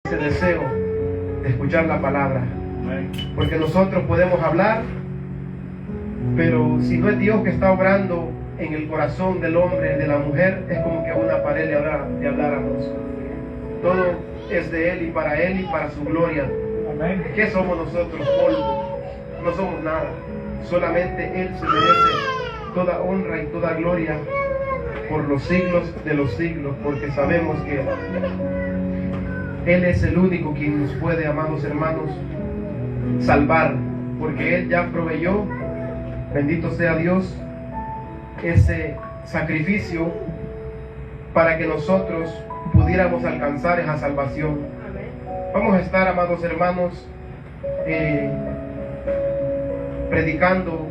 ese deseo de escuchar la palabra. Porque nosotros podemos hablar, pero si no es Dios que está obrando en el corazón del hombre, de la mujer, es como que a una pared le habláramos. Todo es de Él y para su gloria. ¿Qué somos nosotros? Polvo. No somos nada. Solamente Él se merece toda honra y toda gloria por los siglos de los siglos, porque sabemos que Él es el único quien nos puede, amados hermanos, salvar, porque Él ya proveyó, bendito sea Dios, ese sacrificio para que nosotros pudiéramos alcanzar esa salvación. Vamos a estar, amados hermanos, predicando,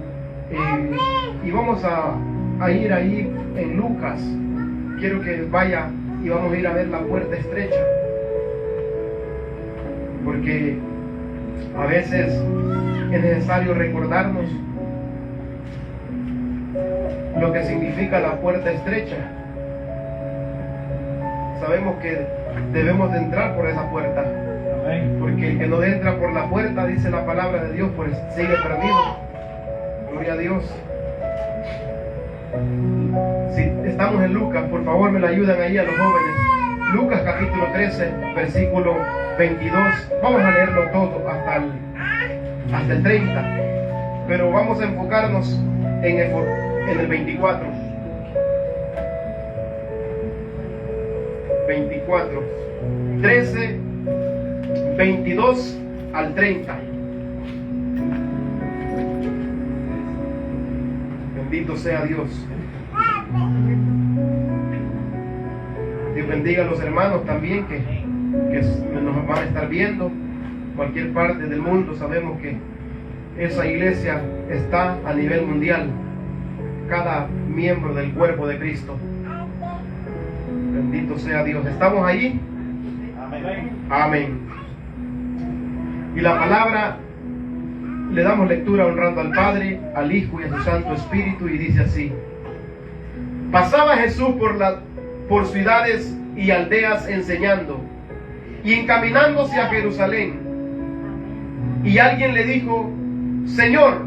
y vamos a ir ahí en Lucas. Quiero que vaya y vamos a ir a ver la puerta estrecha, porque a veces es necesario recordarnos lo que significa la puerta estrecha. Sabemos que debemos de entrar por esa puerta, porque el que no entra por la puerta, dice la palabra de Dios, pues sigue perdido. Gloria a Dios. Si estamos en Lucas, por favor me lo ayudan ahí a los jóvenes. Lucas capítulo 13, versículo 22. Vamos a leerlo todo hasta el 30, pero vamos a enfocarnos en el 24. 13, 22 al 30. Bendito sea Dios. Dios bendiga a los hermanos también que nos van a estar viendo cualquier parte del mundo. Sabemos que esa iglesia está a nivel mundial, cada miembro del cuerpo de Cristo. Bendito sea Dios. ¿Estamos allí? Amén. Amén. Y la palabra le damos lectura honrando al Padre, al Hijo y a su Santo Espíritu, y dice así: pasaba Jesús por ciudades y aldeas enseñando y encaminándose a Jerusalén. Y alguien le dijo: Señor,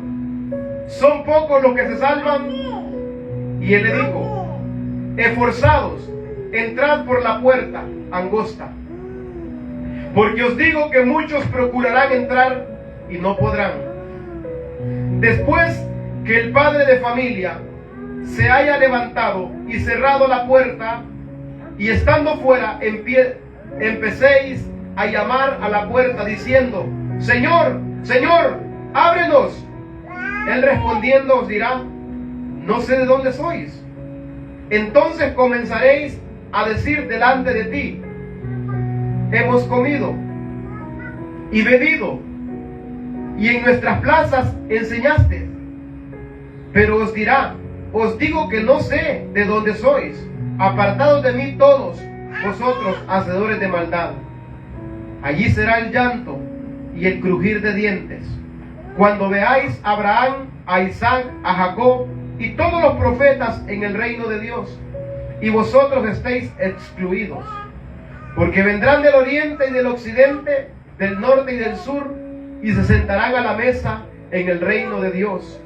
¿son pocos los que se salvan? Y él le dijo: esforzados, entrad por la puerta angosta, porque os digo que muchos procurarán entrar y no podrán. Después que el padre de familia se haya levantado y cerrado la puerta, y estando fuera empecéis a llamar a la puerta diciendo: Señor, Señor, ábrenos. Él respondiendo os dirá: no sé de dónde sois. Entonces comenzaréis a decir delante de ti: hemos comido y bebido, y en nuestras plazas enseñaste. Pero os dirá: os digo que no sé de dónde sois. Apartados de mí todos vosotros, hacedores de maldad. Allí será el llanto y el crujir de dientes, cuando veáis a Abraham, a Isaac, a Jacob y todos los profetas en el reino de Dios, y vosotros estéis excluidos. Porque vendrán del oriente y del occidente, del norte y del sur, y se sentarán a la mesa en el reino de Dios.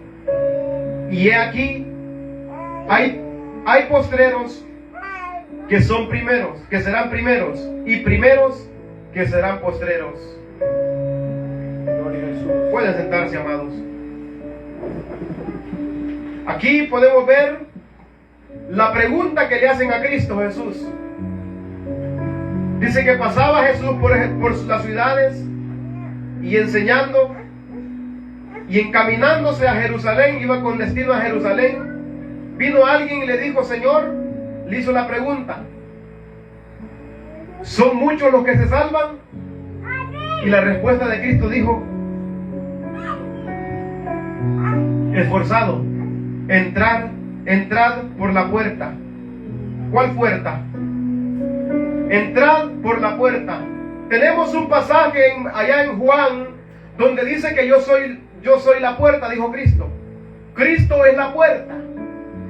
Y he aquí, hay postreros que son primeros, que serán primeros, y primeros que serán postreros. Pueden sentarse, amados. Aquí podemos ver la pregunta que le hacen a Cristo Jesús. Dice que pasaba Jesús por las ciudades y enseñando y encaminándose a Jerusalén, iba con destino a Jerusalén. Vino alguien y le dijo: Señor, le hizo la pregunta: ¿son muchos los que se salvan? Y la respuesta de Cristo dijo: esforzado, entrad por la puerta. ¿Cuál puerta? Entrad por la puerta. Tenemos un pasaje allá en Juan donde dice que yo soy la puerta, dijo Cristo. Cristo es la puerta.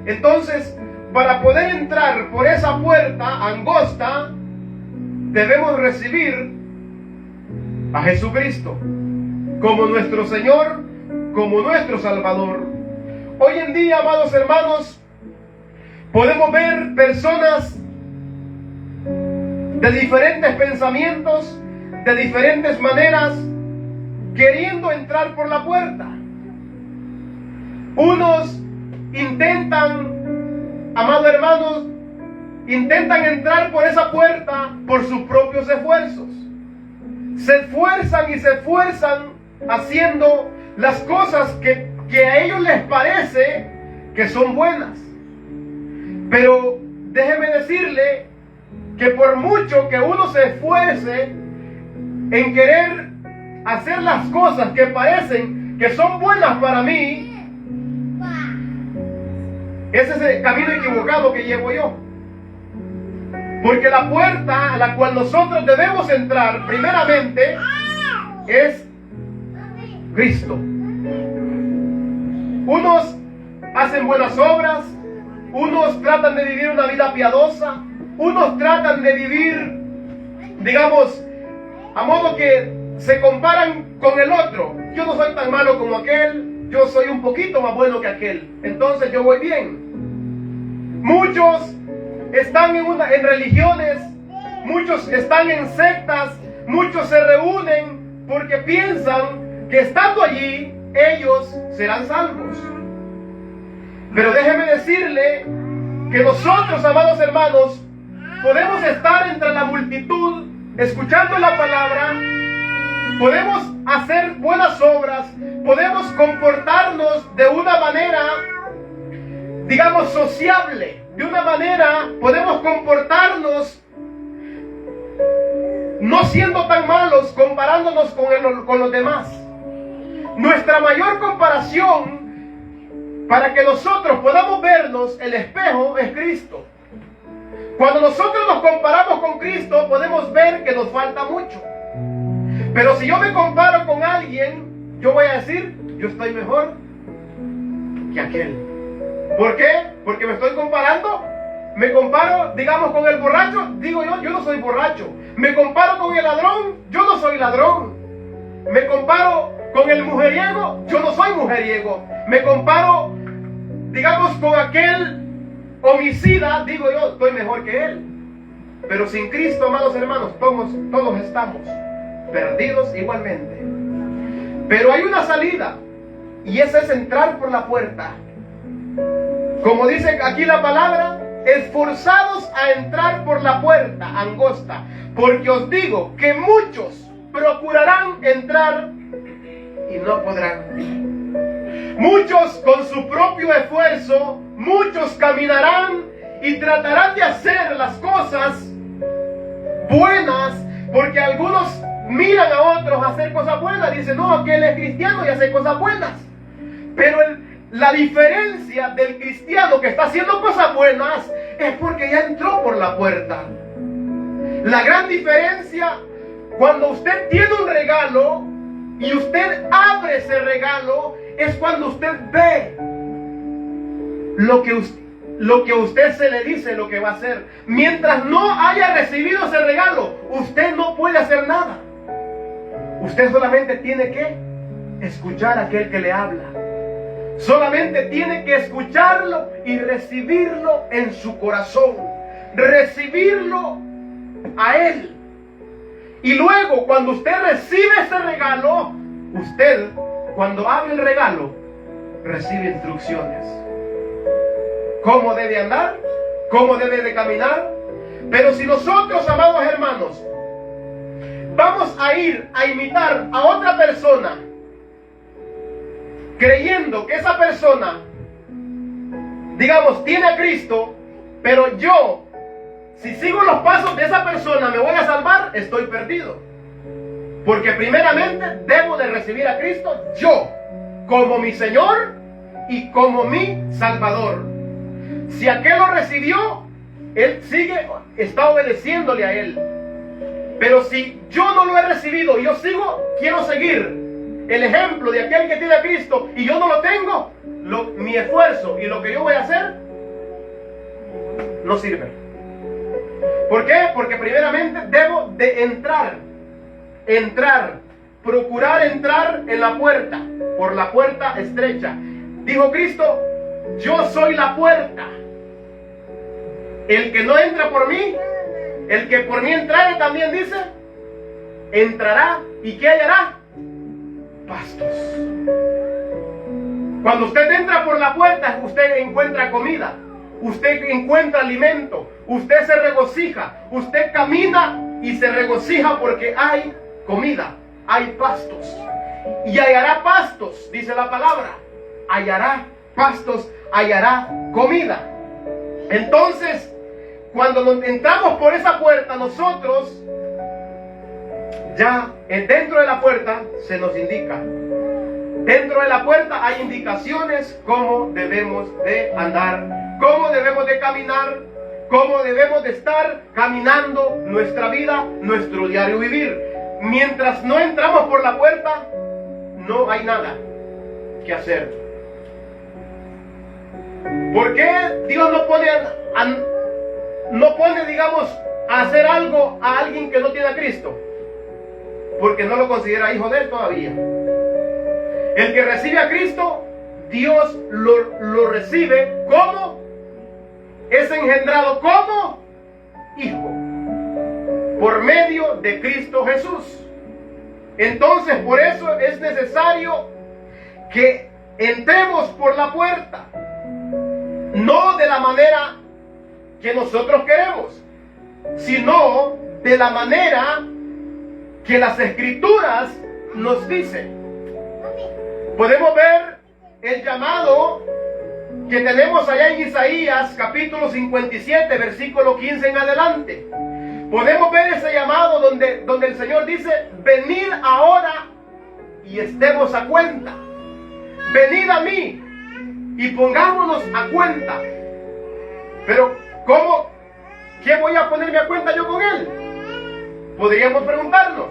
Entonces, para poder entrar por esa puerta angosta, debemos recibir a Jesucristo como nuestro Señor, como nuestro Salvador. Hoy en día, amados hermanos, podemos ver personas de diferentes pensamientos, de diferentes maneras, queriendo entrar por la puerta. Unos intentan, amados hermanos, intentan entrar por esa puerta por sus propios esfuerzos. Se esfuerzan y se esfuerzan haciendo las cosas que a ellos les parece que son buenas. Pero déjeme decirle que por mucho que uno se esfuerce en querer hacer las cosas que parecen que son buenas para mí, ese es el camino equivocado que llevo yo. Porque la puerta a la cual nosotros debemos entrar primeramente es Cristo. Unos hacen buenas obras, unos tratan de vivir una vida piadosa, unos tratan de vivir, digamos, a modo que se comparan con el otro. Yo no soy tan malo como aquel, yo soy un poquito más bueno que aquel, entonces yo voy bien. Muchos están en religiones, muchos están en sectas, muchos se reúnen porque piensan que estando allí ellos serán salvos. Pero déjeme decirle que nosotros, amados hermanos, podemos estar entre la multitud escuchando la palabra, podemos hacer buenas obras, podemos comportarnos de una manera, digamos, sociable, de una manera, podemos comportarnos no siendo tan malos comparándonos con los demás. Nuestra mayor comparación para que nosotros podamos vernos el espejo es Cristo. Cuando nosotros nos comparamos con Cristo podemos ver que nos falta mucho. Pero si yo me comparo con alguien, yo voy a decir, yo estoy mejor que aquel. ¿Por qué? Porque me estoy comparando. Me comparo, digamos, con el borracho, digo yo no soy borracho. Me comparo con el ladrón, yo no soy ladrón. Me comparo con el mujeriego, yo no soy mujeriego. Me comparo, digamos, con aquel homicida, digo yo, estoy mejor que él. Pero sin Cristo, amados hermanos, todos estamos perdidos igualmente. Pero hay una salida, y esa es entrar por la puerta. Como dice aquí la palabra, esforzados a entrar por la puerta angosta, porque os digo que muchos procurarán entrar y no podrán. Muchos con su propio esfuerzo, muchos caminarán y tratarán de hacer las cosas buenas, porque algunos miran a otros hacer cosas buenas, dicen, no, aquel es cristiano y hace cosas buenas. Pero la diferencia del cristiano que está haciendo cosas buenas es porque ya entró por la puerta. La gran diferencia, cuando usted tiene un regalo y usted abre ese regalo, es cuando usted ve lo que a usted se le dice lo que va a hacer. Mientras no haya recibido ese regalo, usted no puede hacer nada. Usted solamente tiene que escuchar a aquel que le habla. Solamente tiene que escucharlo y recibirlo en su corazón. Recibirlo a él. Y luego, cuando usted recibe ese regalo, usted, cuando abre el regalo, recibe instrucciones. ¿Cómo debe andar? ¿Cómo debe de caminar? Pero si nosotros, amados hermanos, vamos a ir a imitar a otra persona, creyendo que esa persona, digamos, tiene a Cristo, pero yo, si sigo los pasos de esa persona, me voy a salvar, estoy perdido. Porque primeramente debo de recibir a Cristo yo, como mi Señor y como mi Salvador. Si aquel lo recibió, él está obedeciéndole a él. Pero si yo no lo he recibido y yo quiero seguir el ejemplo de aquel que tiene a Cristo y yo no lo tengo, mi esfuerzo y lo que yo voy a hacer no sirve. ¿Por qué? Porque primeramente debo de entrar entrar, procurar entrar en la puerta, por la puerta estrecha. Dijo Cristo, yo soy la puerta. El que no entra por mí, el que por mí entrare, también dice, entrará. ¿Y qué hallará? Pastos. Cuando usted entra por la puerta, usted encuentra comida, usted encuentra alimento, usted se regocija, usted camina y se regocija porque hay comida, hay pastos. Y hallará pastos, dice la palabra, hallará pastos, hallará comida. Entonces, cuando entramos por esa puerta, nosotros, ya dentro de la puerta se nos indica. Dentro de la puerta hay indicaciones cómo debemos de andar, cómo debemos de caminar, cómo debemos de estar caminando nuestra vida, nuestro diario vivir. Mientras no entramos por la puerta, no hay nada que hacer. ¿Por qué Dios no pone, digamos, a hacer algo a alguien que no tiene a Cristo? Porque no lo considera hijo de él todavía. El que recibe a Cristo, Dios lo recibe como, es engendrado como hijo, por medio de Cristo Jesús. Entonces, por eso es necesario que entremos por la puerta, no de la manera que nosotros queremos, sino de la manera que las Escrituras nos dicen. Podemos ver el llamado que tenemos allá en Isaías capítulo 57, versículo 15 en adelante. Podemos ver ese llamado donde el Señor dice, venid ahora y estemos a cuenta. Venid a mí y pongámonos a cuenta. Pero, ¿cómo? ¿Qué voy a ponerme a cuenta yo con Él? Podríamos preguntarnos.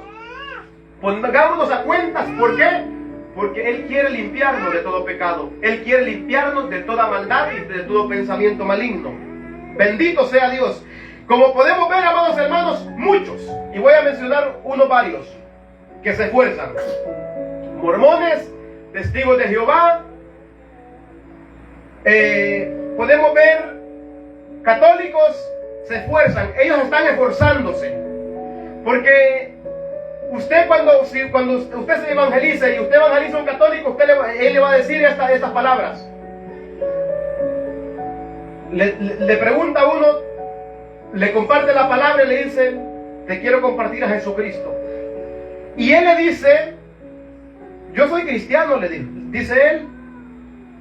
Pongámonos a cuentas. ¿Por qué? Porque Él quiere limpiarnos de todo pecado. Él quiere limpiarnos de toda maldad y de todo pensamiento maligno. Bendito sea Dios. Como podemos ver, amados hermanos, muchos, y voy a mencionar unos varios, que se esfuerzan. Mormones, testigos de Jehová. Podemos ver católicos, se esfuerzan. Ellos están esforzándose. Porque usted cuando usted se evangeliza y usted evangeliza a un católico, él le va a decir estas palabras. Le pregunta a uno, le comparte la palabra y le dice, te quiero compartir a Jesucristo. Y él le dice, yo soy cristiano, le dice. Dice él,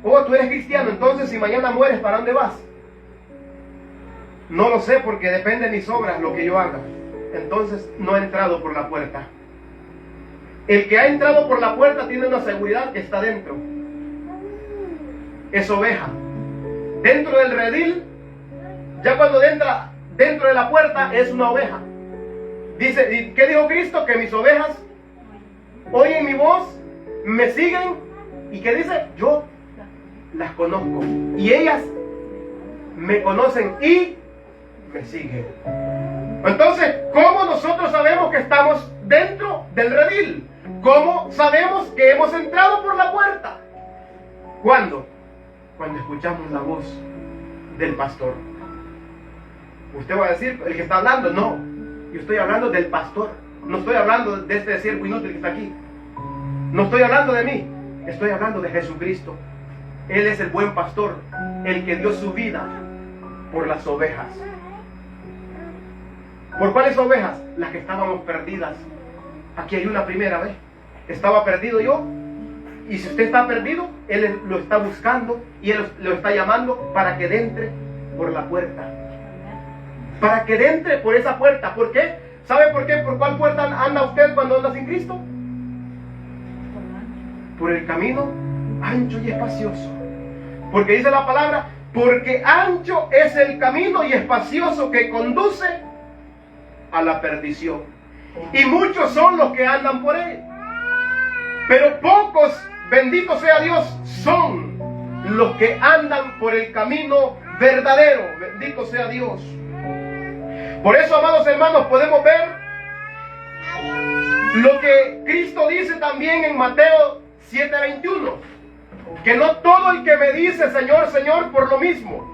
oh, tú eres cristiano, entonces si mañana mueres, ¿para dónde vas? No lo sé, porque depende de mis obras lo que yo haga. Entonces no ha entrado por la puerta. El que ha entrado por la puerta tiene una seguridad que está dentro. Es oveja. Dentro del redil, ya cuando entra dentro de la puerta, es una oveja. Dice, ¿qué dijo Cristo? Que mis ovejas oyen mi voz, me siguen. ¿Y qué dice? Yo las conozco. Y ellas me conocen y me siguen. Entonces, ¿cómo nosotros sabemos que estamos dentro del redil? ¿Cómo sabemos que hemos entrado por la puerta? ¿Cuándo? Cuando escuchamos la voz del pastor. Usted va a decir, el que está hablando, no. Yo estoy hablando del pastor. No estoy hablando de este siervo inútil que está aquí. No estoy hablando de mí. Estoy hablando de Jesucristo. Él es el buen pastor, el que dio su vida por las ovejas. ¿Por cuáles ovejas? Las que estábamos perdidas. Aquí hay una primera vez. Estaba perdido yo. Y si usted está perdido, Él lo está buscando y Él lo está llamando para que entre por la puerta. Para que entre por esa puerta. ¿Por qué? ¿Sabe por qué? ¿Por cuál puerta anda usted cuando anda sin Cristo? Por el camino ancho y espacioso. Porque dice la palabra, porque ancho es el camino y espacioso que conduce a la perdición. Y muchos son los que andan por él. Pero pocos, bendito sea Dios, son los que andan por el camino verdadero. Bendito sea Dios. Por eso, amados hermanos, podemos ver Lo que Cristo dice también en Mateo 7:21, que no todo el que me dice Señor, Señor, por lo mismo,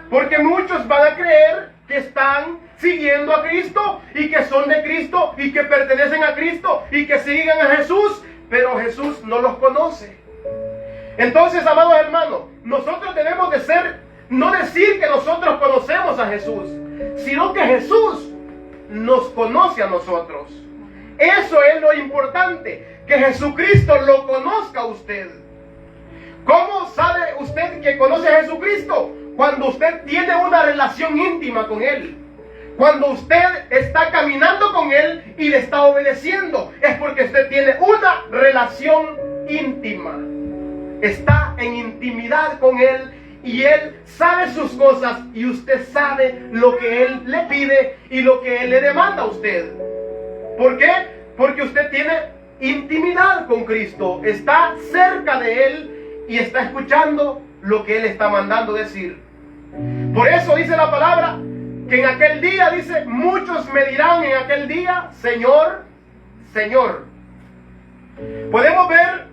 porque muchos van a creer que están siguiendo a Cristo y que son de Cristo y que pertenecen a Cristo y que sigan a Jesús, pero Jesús no los conoce. Entonces, amados hermanos, nosotros debemos de ser, no decir que nosotros conocemos a Jesús, sino que Jesús nos conoce a nosotros. Eso es lo importante, que Jesucristo lo conozca a usted. ¿Cómo sabe usted que conoce a Jesucristo? Cuando usted tiene una relación íntima con Él. Cuando usted está caminando con Él y le está obedeciendo, es porque usted tiene una relación íntima. Está en intimidad con Él y Él sabe sus cosas y usted sabe lo que Él le pide y lo que Él le demanda a usted. ¿Por qué? Porque usted tiene intimidad con Cristo, está cerca de Él y está escuchando lo que Él está mandando decir. Por eso dice la palabra que en aquel día, dice, muchos me dirán en aquel día, Señor, Señor. Podemos ver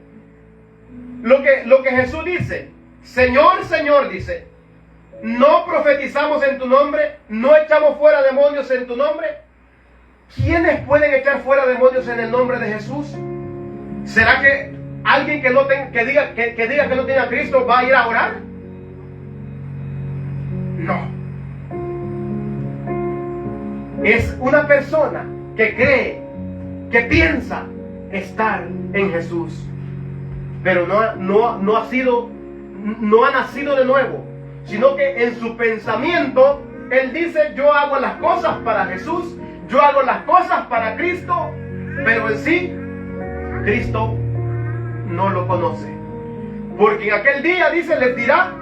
lo que Jesús dice. Señor, Señor, dice, no profetizamos en tu nombre, no echamos fuera demonios en tu nombre. ¿Quiénes pueden echar fuera demonios en el nombre de Jesús? ¿Será que alguien que diga que no tiene a Cristo va a ir a orar? No. Es una persona que cree, que piensa estar en Jesús, pero no ha nacido de nuevo, sino que en su pensamiento él dice: yo hago las cosas para Jesús, yo hago las cosas para Cristo, pero en sí Cristo no lo conoce, porque en aquel día, dice, les dirá: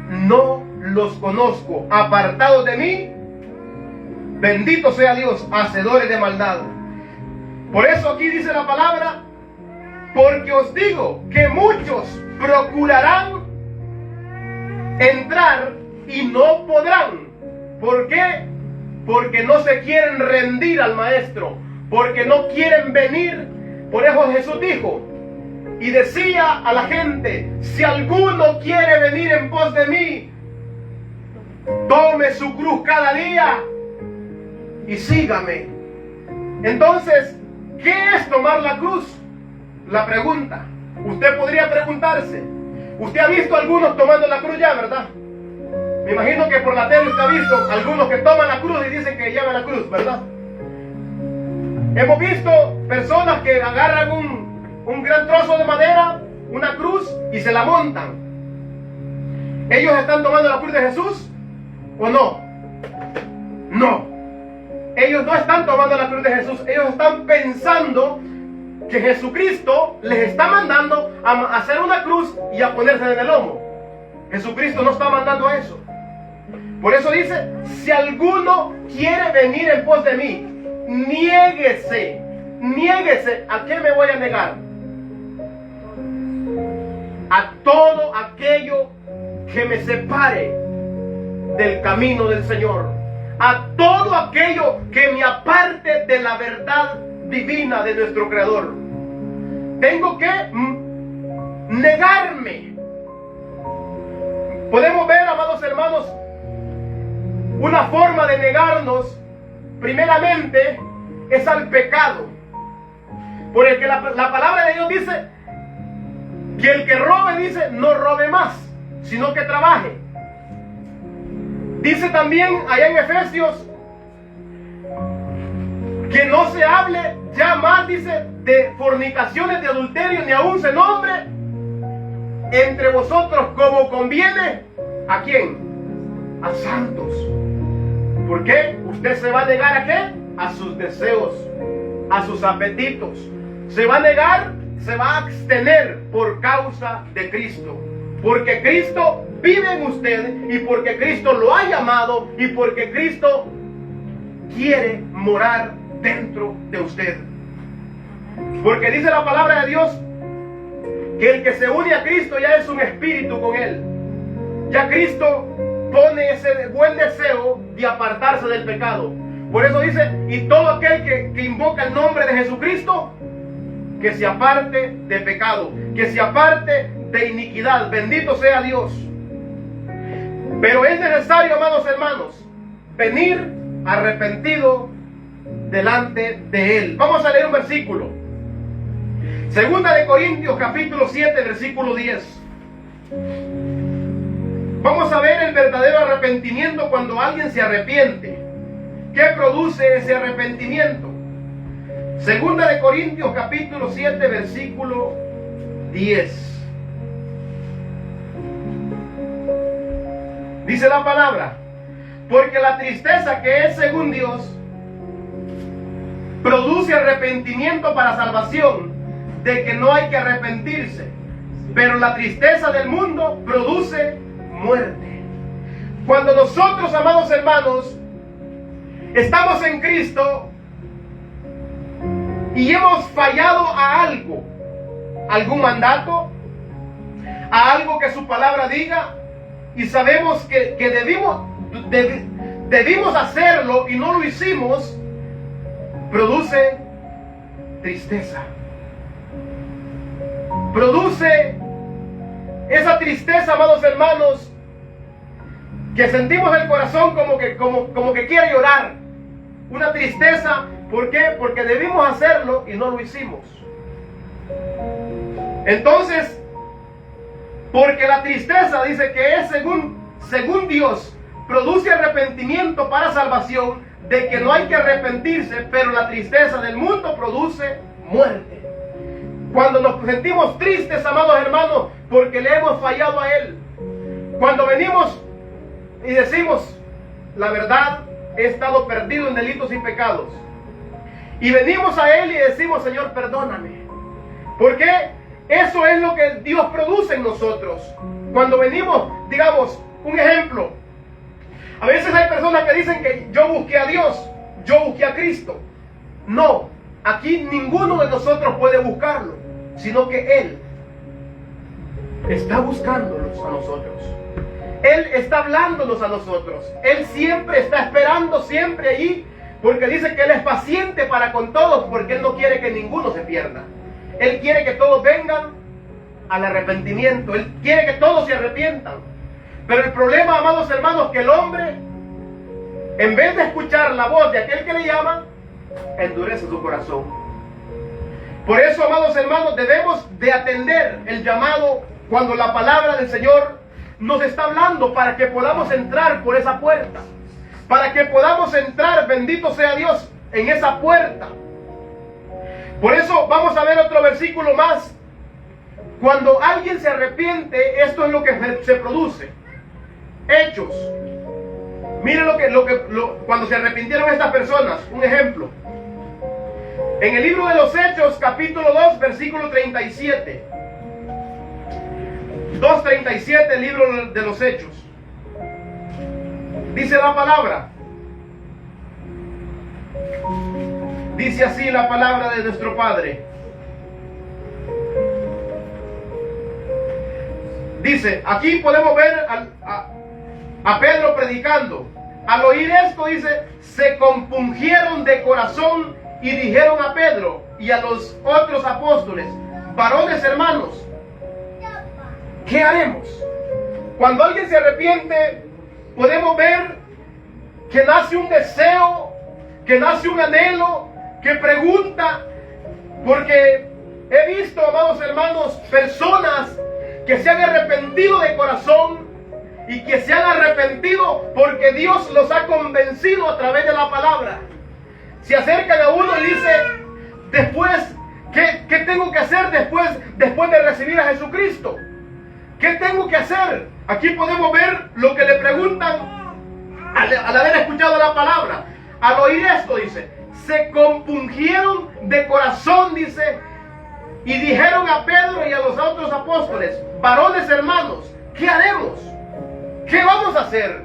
no los conozco, apartados de mí, bendito sea Dios, hacedores de maldad. Por eso aquí dice la palabra: porque os digo que muchos procurarán entrar y no podrán. ¿Por qué? Porque no se quieren rendir al Maestro, porque no quieren venir. Por eso Jesús dijo y decía a la gente: si alguno quiere venir en pos de mí, tome su cruz cada día y sígame. Entonces, ¿qué es tomar la cruz? La pregunta. Usted podría preguntarse. Usted ha visto a algunos tomando la cruz ya, ¿verdad? Me imagino que por la tele usted ha visto algunos que toman la cruz y dicen que llevan la cruz, ¿verdad? Hemos visto personas que agarran un gran trozo de madera, una cruz, y se la montan. ¿Ellos están tomando la cruz de Jesús o no? No. Ellos no están tomando la cruz de Jesús. Ellos están pensando que Jesucristo les está mandando a hacer una cruz y a ponerse en el lomo. Jesucristo no está mandando eso. Por eso dice: si alguno quiere venir en pos de mí, niéguese. Niéguese. ¿A qué me voy a negar? A todo aquello que me separe del camino del Señor. A todo aquello que me aparte de la verdad divina de nuestro Creador. Tengo que negarme. Podemos ver, amados hermanos, una forma de negarnos, primeramente, es al pecado. Porque la palabra de Dios dice que el que robe, dice, no robe más, sino que trabaje. Dice también allá en Efesios que no se hable ya más, dice, de fornicaciones, de adulterio, ni aún se nombre entre vosotros como conviene. ¿A quién? A santos. ¿Por qué? Usted se va a negar ¿a qué? A sus deseos, a sus apetitos. Se va a negar, se va a abstener por causa de Cristo. Porque Cristo vive en usted y porque Cristo lo ha llamado y porque Cristo quiere morar dentro de usted. Porque dice la palabra de Dios que el que se une a Cristo ya es un espíritu con Él. Ya Cristo pone ese buen deseo de apartarse del pecado. Por eso dice, y todo aquel que invoca el nombre de Jesucristo, que se aparte de pecado, que se aparte de iniquidad. Bendito sea Dios. Pero es necesario, amados hermanos, venir arrepentido delante de Él. Vamos a leer un versículo. Segunda de Corintios, capítulo 7, versículo 10. Vamos a ver el verdadero arrepentimiento cuando alguien se arrepiente. ¿Qué produce ese arrepentimiento? Segunda de Corintios, capítulo 7, versículo 10. Dice la palabra: porque la tristeza que es según Dios produce arrepentimiento para salvación, de que no hay que arrepentirse, pero la tristeza del mundo produce muerte. Cuando nosotros, amados hermanos, estamos en Cristo y hemos fallado a algo, algún mandato, a algo que su palabra diga, y sabemos que debimos hacerlo y no lo hicimos, produce tristeza. Produce esa tristeza, amados hermanos, que sentimos el corazón como que quiere llorar. Una tristeza, ¿por qué? Porque debimos hacerlo y no lo hicimos. Entonces, porque la tristeza dice que es según Dios, produce arrepentimiento para salvación, de que no hay que arrepentirse, pero la tristeza del mundo produce muerte. Cuando nos sentimos tristes, amados hermanos, porque le hemos fallado a Él. Cuando venimos y decimos, la verdad, he estado perdido en delitos y pecados. Y venimos a Él y decimos, Señor, perdóname. ¿Por qué? Eso es lo que Dios produce en nosotros. Cuando venimos, digamos, un ejemplo. A veces hay personas que dicen que yo busqué a Dios, yo busqué a Cristo. No, aquí ninguno de nosotros puede buscarlo, sino que Él está buscándonos a nosotros. Él está hablándonos a nosotros. Él siempre está esperando, siempre allí, porque dice que Él es paciente para con todos, porque Él no quiere que ninguno se pierda. Él quiere que todos vengan al arrepentimiento. Él quiere que todos se arrepientan. Pero el problema, amados hermanos, que el hombre, en vez de escuchar la voz de aquel que le llama, endurece su corazón. Por eso, amados hermanos, debemos de atender el llamado cuando la palabra del Señor nos está hablando, para que podamos entrar por esa puerta, para que podamos entrar, bendito sea Dios, en esa puerta. Por eso vamos a ver otro versículo más. Cuando alguien se arrepiente, esto es lo que se produce. Hechos. Miren cuando se arrepintieron estas personas. Un ejemplo. En el libro de los Hechos, capítulo 2, versículo 37. 2:37, el libro de los Hechos. Dice la palabra. Dice así la palabra de nuestro Padre. Dice, aquí podemos ver a Pedro predicando. Al oír esto, dice, se compungieron de corazón y dijeron a Pedro y a los otros apóstoles: varones hermanos, ¿qué haremos? Cuando alguien se arrepiente, podemos ver que nace un deseo, que nace un anhelo, que pregunta, porque he visto, amados hermanos, personas que se han arrepentido de corazón y que se han arrepentido porque Dios los ha convencido a través de la palabra. Se acercan a uno y dice, después, ¿qué tengo que hacer después de recibir a Jesucristo? ¿Qué tengo que hacer? Aquí podemos ver lo que le preguntan al haber escuchado la palabra. Al oír esto, dice, se compungieron de corazón, dice, y dijeron a Pedro y a los otros apóstoles: varones hermanos, ¿qué haremos? ¿Qué vamos a hacer?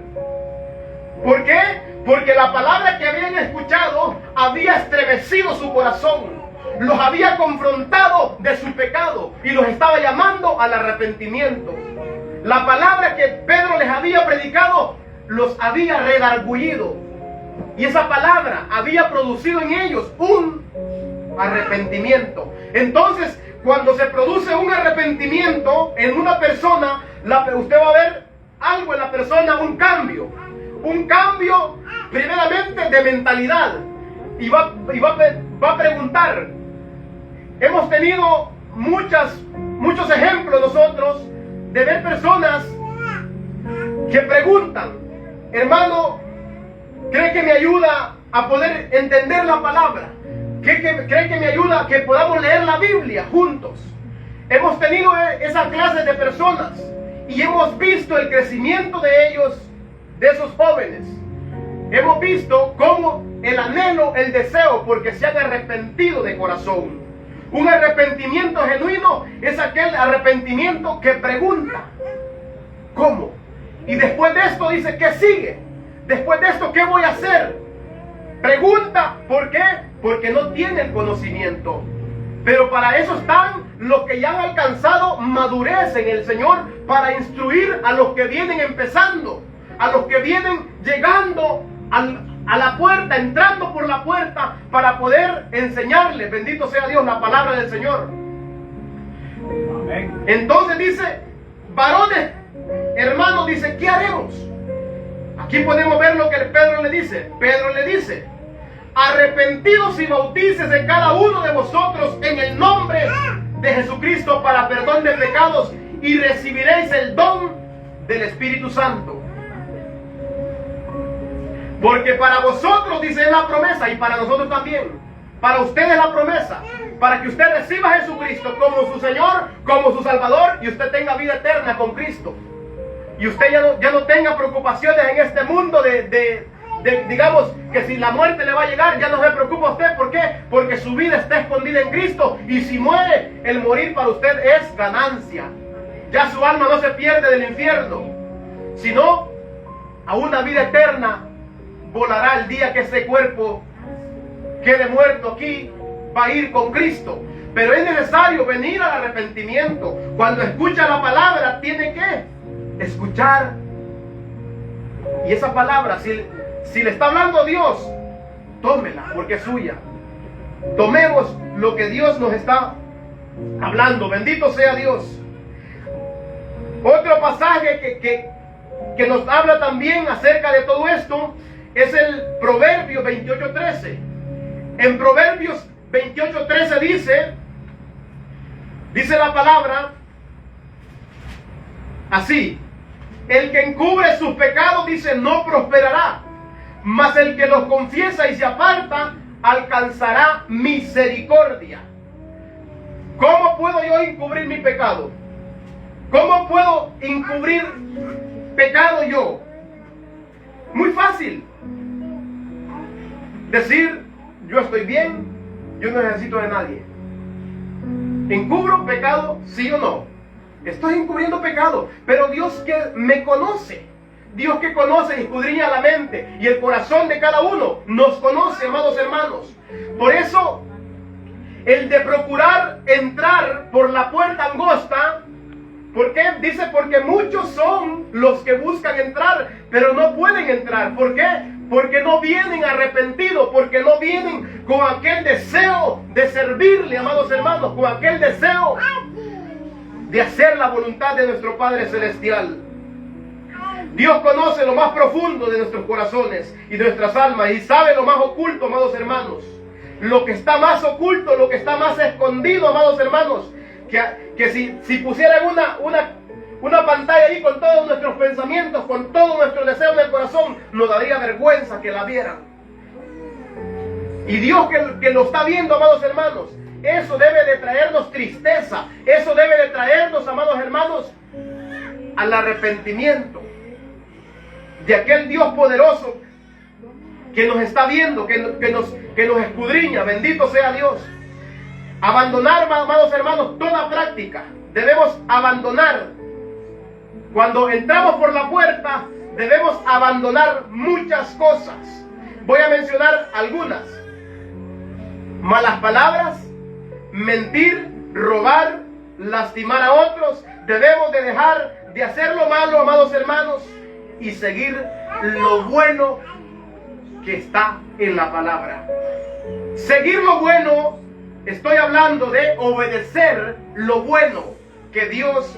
¿Por qué? Porque la palabra que habían escuchado había estremecido su corazón, los había confrontado de su pecado y los estaba llamando al arrepentimiento. La palabra que Pedro les había predicado los había redargüido, Y esa palabra había producido en ellos un arrepentimiento. Entonces, cuando se produce un arrepentimiento en una persona, usted va a ver algo en la persona, un cambio primeramente de mentalidad. Y va a preguntar. Hemos tenido muchos ejemplos nosotros de ver personas que preguntan: hermano, ¿cree que me ayuda a poder entender la palabra? ¿Cree que me ayuda a que podamos leer la Biblia juntos? Hemos tenido esa clase de personas y hemos visto el crecimiento de ellos, de esos jóvenes. Hemos visto cómo el anhelo, el deseo, porque se han arrepentido de corazón. Un arrepentimiento genuino es aquel arrepentimiento que pregunta: ¿cómo? Y después de esto dice: ¿qué sigue? Después de esto, ¿qué voy a hacer? Pregunta. ¿Por qué? Porque no tienen conocimiento. Pero para eso están los que ya han alcanzado madurez en el Señor, para instruir a los que vienen empezando, a los que vienen llegando a la puerta, entrando por la puerta, para poder enseñarles, bendito sea Dios, la palabra del Señor. Amén. Entonces dice: varones, hermanos, dice, ¿qué haremos? Aquí podemos ver lo que Pedro le dice. Pedro le dice: arrepentidos y bautícese cada uno de vosotros en el nombre de Jesucristo para perdón de pecados, y recibiréis el don del Espíritu Santo. Porque para vosotros, dice, la promesa, y para nosotros también. Para ustedes la promesa, para que usted reciba a Jesucristo como su Señor, como su Salvador, y usted tenga vida eterna con Cristo. Y usted ya no tenga preocupaciones en este mundo digamos, que si la muerte le va a llegar, ya no se preocupa usted. ¿Por qué? Porque su vida está escondida en Cristo. Y si muere, el morir para usted es ganancia. Ya su alma no se pierde del infierno, sino a una vida eterna volará el día que ese cuerpo quede muerto aquí. Va a ir con Cristo. Pero es necesario venir al arrepentimiento. Cuando escucha la palabra, tiene que escuchar. Y esa palabra, si le está hablando Dios, tómela, porque es suya. Tomemos lo que Dios nos está hablando. Bendito sea Dios. Otro pasaje que nos habla también acerca de todo esto es el Proverbios 28:13. En Proverbios 28:13 dice la palabra así: el que encubre sus pecados, dice, no prosperará, mas el que los confiesa y se aparta alcanzará misericordia. ¿Cómo puedo yo encubrir mi pecado? ¿Cómo puedo encubrir pecado yo? Muy fácil. Decir: yo estoy bien, yo no necesito de nadie. ¿Encubro pecado, sí o no? Estoy encubriendo pecado. Pero Dios, que me conoce, Dios que conoce y escudriña la mente y el corazón de cada uno, nos conoce, amados hermanos. Por eso, el de procurar entrar por la puerta angosta. ¿Por qué? Dice: porque muchos son los que buscan entrar, pero no pueden entrar. ¿Por qué? Porque no vienen arrepentidos, porque no vienen con aquel deseo de servirle, amados hermanos, con aquel deseo de hacer la voluntad de nuestro Padre Celestial. Dios conoce lo más profundo de nuestros corazones y de nuestras almas, y sabe lo más oculto, amados hermanos. Lo que está más oculto, lo que está más escondido, amados hermanos, que si pusieran una pantalla ahí con todos nuestros pensamientos, con todo nuestro deseo en el corazón, nos daría vergüenza que la vieran. Y Dios que lo está viendo, amados hermanos, eso debe de traernos tristeza. Eso debe de traernos, amados hermanos, al arrepentimiento de aquel Dios poderoso que nos está viendo, que nos escudriña. Bendito sea Dios. Abandonar, amados hermanos, toda práctica. Debemos abandonar. Cuando entramos por la puerta, debemos abandonar muchas cosas. Voy a mencionar algunas: malas palabras, mentir, robar, lastimar a otros. Debemos de dejar de hacer lo malo, amados hermanos, y seguir lo bueno que está en la palabra. Seguir lo bueno, estoy hablando de obedecer lo bueno que Dios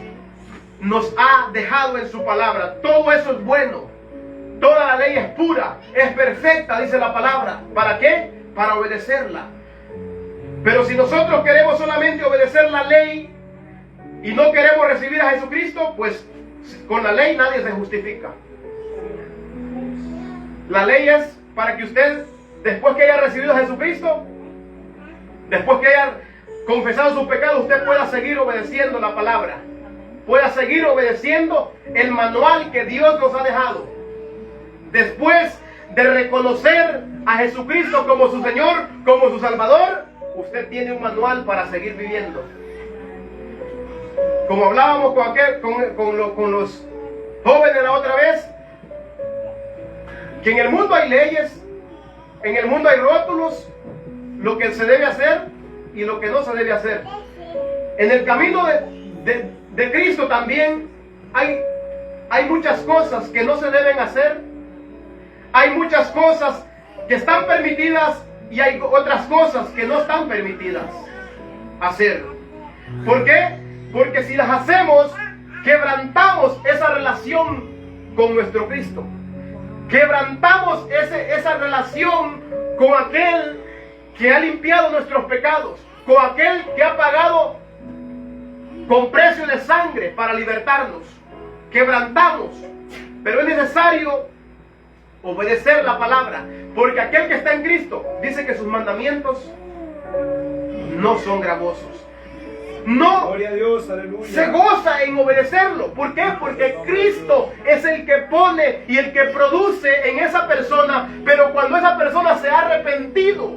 nos ha dejado en su palabra. Todo eso es bueno. Toda la ley es pura, es perfecta, dice la palabra. ¿Para qué? Para obedecerla. Pero si nosotros queremos solamente obedecer la ley y no queremos recibir a Jesucristo, pues con la ley nadie se justifica. La ley es para que usted, después que haya recibido a Jesucristo, después que haya confesado sus pecados, usted pueda seguir obedeciendo la palabra, pueda seguir obedeciendo el manual que Dios nos ha dejado. Después de reconocer a Jesucristo como su Señor, como su Salvador, usted tiene un manual para seguir viviendo. Como hablábamos con los jóvenes la otra vez, que en el mundo hay leyes, en el mundo hay rótulos, lo que se debe hacer y lo que no se debe hacer. En el camino de Cristo también hay muchas cosas que no se deben hacer. Hay muchas cosas que están permitidas y hay otras cosas que no están permitidas hacer. ¿Por qué? Porque si las hacemos, quebrantamos esa relación con nuestro Cristo. Quebrantamos esa relación con aquel que ha limpiado nuestros pecados, con aquel que ha pagado con precio de sangre para libertarnos. Quebrantamos, pero es necesario obedecer la palabra, porque aquel que está en Cristo dice que sus mandamientos no son gravosos. No, gloria a Dios, aleluya, se goza en obedecerlo. ¿Por qué? Porque Cristo es el que pone y el que produce en esa persona, pero cuando esa persona se ha arrepentido.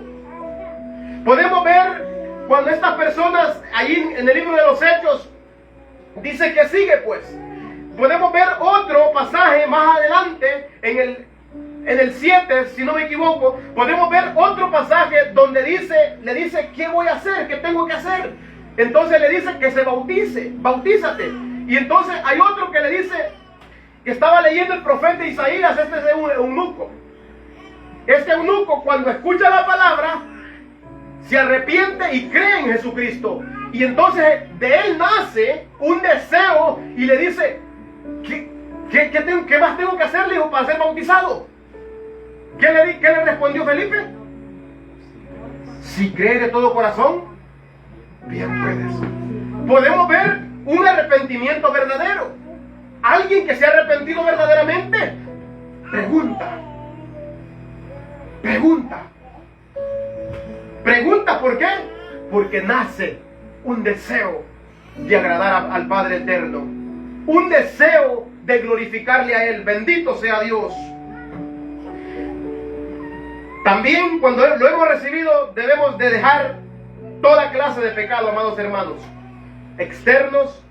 Podemos ver cuando estas personas, ahí en el libro de los Hechos, dice que sigue pues. Podemos ver otro pasaje más adelante, en el 7, si no me equivoco, podemos ver otro pasaje donde le dice, ¿qué voy a hacer? ¿Qué tengo que hacer? Entonces le dice que se bautice, bautízate. Y entonces hay otro que le dice, que estaba leyendo el profeta Isaías, este es un eunuco. Este eunuco cuando escucha la palabra, se arrepiente y cree en Jesucristo. Y entonces de él nace un deseo y le dice, ¿qué más tengo que hacer, le dijo, para ser bautizado? ¿Qué le respondió Felipe? Si cree de todo corazón, bien puedes. Podemos ver un arrepentimiento verdadero. Alguien que se ha arrepentido verdaderamente pregunta ¿por qué? Porque nace un deseo de agradar al Padre Eterno, un deseo de glorificarle a Él. Bendito sea Dios. También cuando lo hemos recibido debemos de dejar toda clase de pecado, amados hermanos, externos.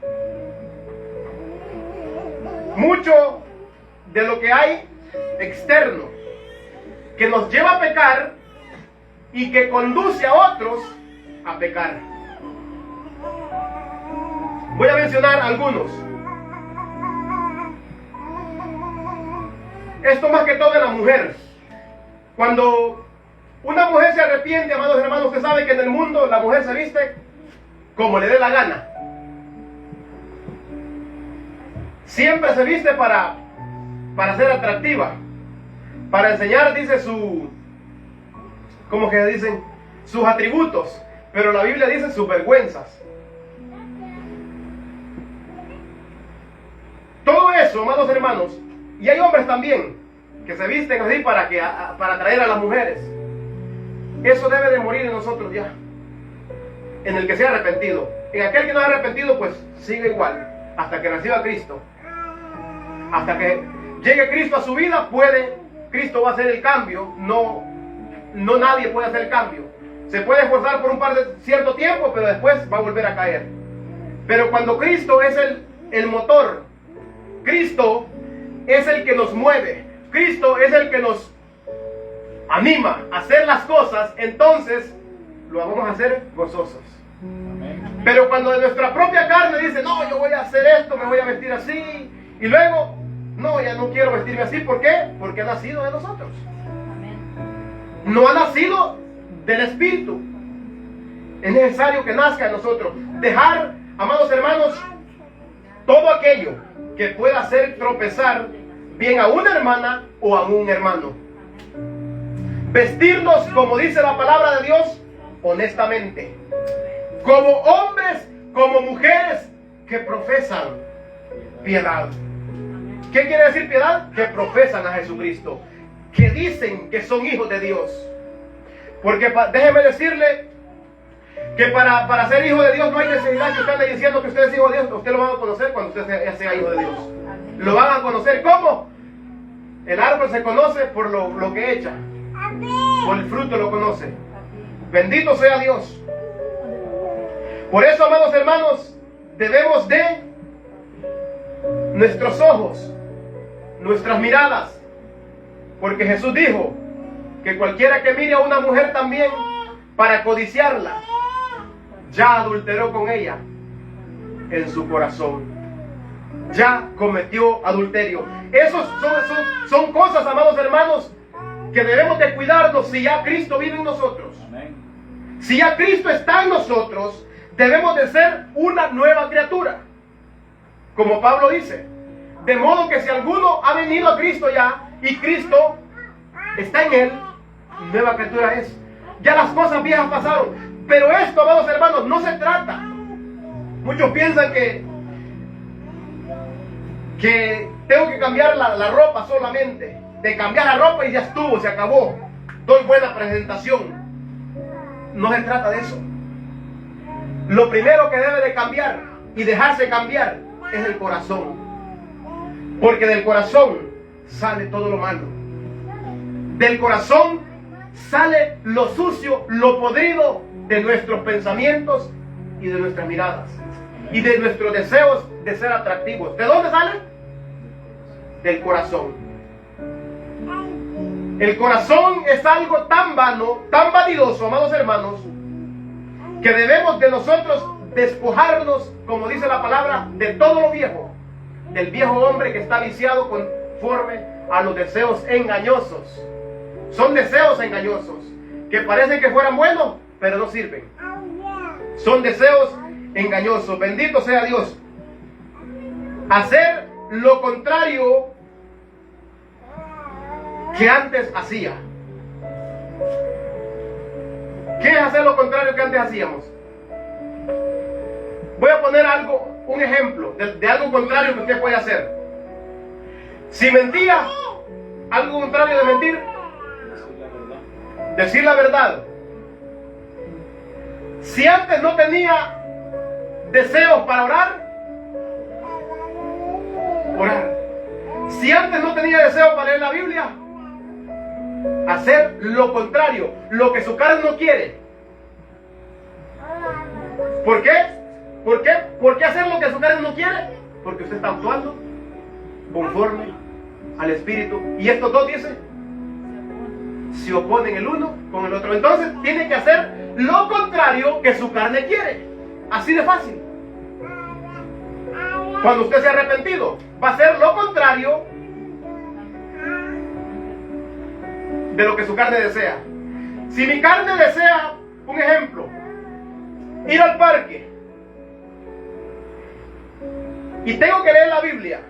Mucho de lo que hay externo que nos lleva a pecar y que conduce a otros a pecar. Voy a mencionar algunos. Esto más que todo en la mujer. Cuando una mujer se arrepiente, amados hermanos, usted sabe que en el mundo la mujer se viste como le dé la gana. Siempre se viste para ser atractiva, para enseñar, dice ¿cómo que dicen? Sus atributos, pero la Biblia dice sus vergüenzas. Todo eso, amados hermanos, y hay hombres también que se visten así para atraer a las mujeres. Eso debe de morir en nosotros ya. En el que se ha arrepentido. En aquel que no ha arrepentido, pues sigue igual, hasta que reciba a Cristo. Hasta que llegue Cristo a su vida, Cristo va a hacer el cambio. No nadie puede hacer el cambio. Se puede esforzar por un cierto tiempo, pero después va a volver a caer. Pero cuando Cristo es el motor, Cristo es el que nos mueve, Cristo es el que nos anima a hacer las cosas, entonces lo vamos a hacer gozosos. Pero cuando de nuestra propia carne dice, no, yo voy a hacer esto, me voy a vestir así, y luego, no, ya no quiero vestirme así, ¿por qué? Porque ha nacido de nosotros. no ha nacido del Espíritu. Es necesario que nazca en nosotros. Dejar, amados hermanos, todo aquello que pueda hacer tropezar bien a una hermana o a un hermano. Vestirnos, como dice la palabra de Dios, honestamente. Como hombres, como mujeres que profesan piedad. ¿Qué quiere decir piedad? Que profesan a Jesucristo. Que dicen que son hijos de Dios. Porque déjeme decirle que para ser hijo de Dios no hay necesidad que usted ande diciendo que usted es hijo de Dios. Usted lo van a conocer cuando usted sea hijo de Dios. Lo van a conocer. ¿Cómo? El árbol se conoce por lo que echa. Por el fruto lo conoce. Bendito sea Dios. Por eso, amados hermanos, debemos de nuestros ojos, nuestras miradas, porque Jesús dijo que cualquiera que mire a una mujer también para codiciarla, ya adulteró con ella en su corazón, ya cometió adulterio. Esos son cosas, amados hermanos, que debemos de cuidarnos si ya Cristo vive en nosotros. Si ya Cristo está en nosotros, debemos de ser una nueva criatura. Como Pablo dice, de modo que si alguno ha venido a Cristo ya, y Cristo está en él, nueva criatura es. Ya las cosas viejas pasaron. Pero esto, amados hermanos, no se trata. Muchos piensan que tengo que cambiar la ropa solamente. De cambiar la ropa y ya estuvo, se acabó. Doy buena presentación. No se trata de eso. Lo primero que debe de cambiar y dejarse cambiar es el corazón. Porque del corazón sale todo lo malo. Del corazón sale lo sucio, lo podrido de nuestros pensamientos y de nuestras miradas. Y de nuestros deseos de ser atractivos. ¿De dónde sale? Del corazón. El corazón es algo tan vano, tan vanidoso, amados hermanos, que debemos de nosotros despojarnos, como dice la palabra, de todo lo viejo, del viejo hombre que está viciado conforme a los deseos engañosos. Son deseos engañosos, que parecen que fueran buenos, pero no sirven. Son deseos engañosos. Bendito sea Dios. Hacer lo contrario que antes hacía. ¿Qué es hacer lo contrario que antes hacíamos? Voy a poner un ejemplo de algo contrario que usted puede hacer. Si mentía, algo contrario de mentir, decir la verdad. Si antes no tenía deseos para orar, orar. Si antes no tenía deseo para leer la Biblia, hacer lo contrario, lo que su carne no quiere. ¿Por qué? ¿Por qué? ¿Por qué hacer lo que su carne no quiere? Porque usted está actuando conforme al Espíritu. Y estos dos, dice, se oponen el uno con el otro. Entonces tiene que hacer lo contrario que su carne quiere. Así de fácil. Cuando usted se ha arrepentido, va a hacer lo contrario de lo que su carne desea. Si mi carne desea, un ejemplo, ir al parque y tengo que leer la Biblia,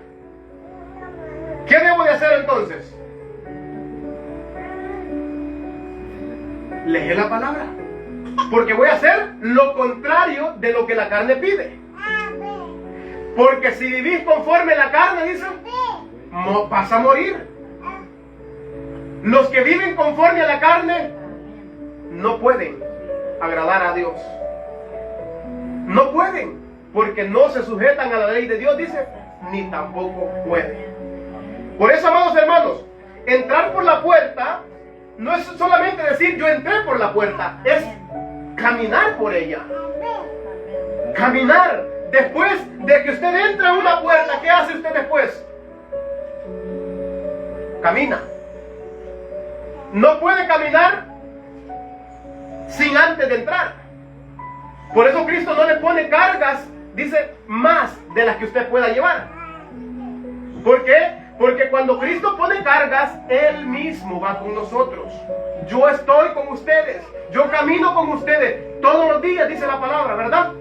¿qué debo de hacer entonces? Leer la palabra, porque voy a hacer lo contrario de lo que la carne pide. Porque si vivís conforme la carne, dice, vas a morir. Los que viven conforme a la carne no pueden agradar a Dios. No pueden, porque no se sujetan a la ley de Dios, dice, ni tampoco pueden. Por eso, amados hermanos, entrar por la puerta no es solamente decir yo entré por la puerta, es caminar por ella. Caminar. Después de que usted entra a una puerta, ¿qué hace usted después? Camina. No puede caminar sin antes de entrar. Por eso Cristo no le pone cargas, dice, más de las que usted pueda llevar. ¿Por qué? Porque cuando Cristo pone cargas, Él mismo va con nosotros. Yo estoy con ustedes. Yo camino con ustedes todos los días, dice la palabra, ¿verdad?